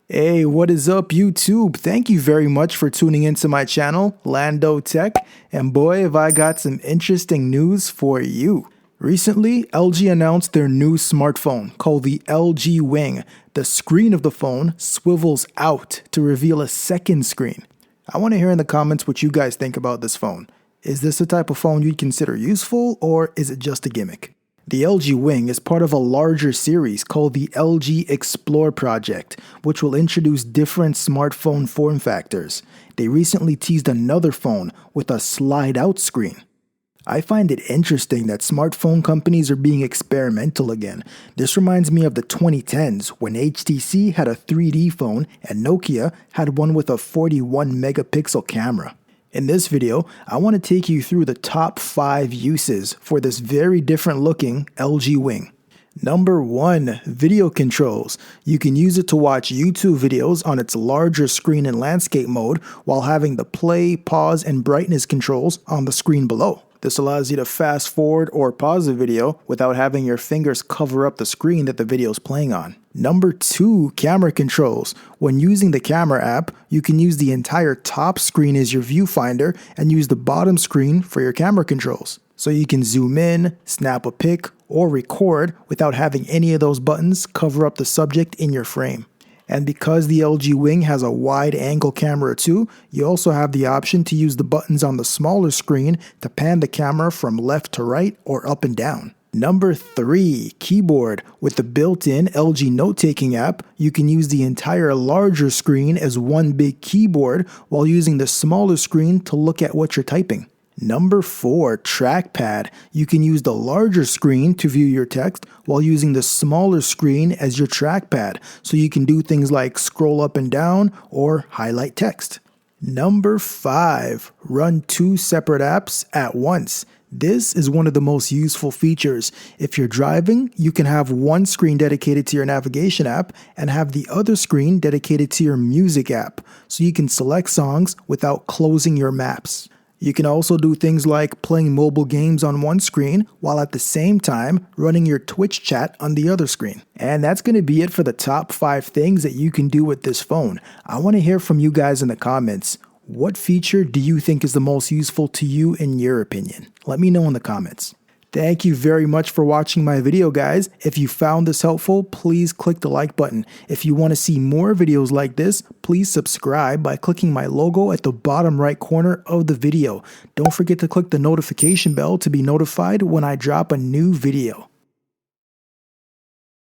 Hey, what is up, YouTube? Thank you very much for tuning into my channel, Lando Tech, and boy, have I got some interesting news for you. Recently, LG announced their new smartphone called the LG Wing. The screen of the phone swivels out to reveal a second screen. I want to hear in the comments what you guys think about this phone. Is this the type of phone you'd consider useful, or is it just a gimmick? The LG Wing is part of a larger series called the LG Explore project, which will introduce different smartphone form factors. They recently teased another phone with a slide-out screen. I find it interesting that smartphone companies are being experimental again. This reminds me of the 2010s when HTC had a 3D phone and Nokia had one with a 41 megapixel camera. In this video, I want to take you through the top 5 uses for this very different looking LG Wing. Number 1. Video controls. You can use it to watch YouTube videos on its larger screen in landscape mode while having the play, pause, and brightness controls on the screen below. This allows you to fast forward or pause a video without having your fingers cover up the screen that the video is playing on. Number 2. Camera controls. When using the camera app, you can use the entire top screen as your viewfinder and use the bottom screen for your camera controls. So you can zoom in, snap a pic, or record without having any of those buttons cover up the subject in your frame. And because the LG Wing has a wide angle camera too, you also have the option to use the buttons on the smaller screen to pan the camera from left to right or up and down. Number 3. Keyboard. With the built-in LG note-taking app, you can use the entire larger screen as one big keyboard while using the smaller screen to look at what you're typing. Number 4. Trackpad. You can use the larger screen to view your text while using the smaller screen as your trackpad, so you can do things like scroll up and down or highlight text. Number 5. Run 2 separate apps at once. This is one of the most useful features. If you're driving, you can have one screen dedicated to your navigation app and have the other screen dedicated to your music app, so you can select songs without closing your maps. You can also do things like playing mobile games on one screen while at the same time running your Twitch chat on the other screen. And that's going to be it for the top 5 things that you can do with this phone. I want to hear from you guys in the comments. What feature do you think is the most useful to you in your opinion? Let me know in the comments. Thank you very much for watching my video, guys. If you found this helpful, please click the like button. If you want to see more videos like this, please subscribe by clicking my logo at the bottom right corner of the video. Don't forget to click the notification bell to be notified when I drop a new video.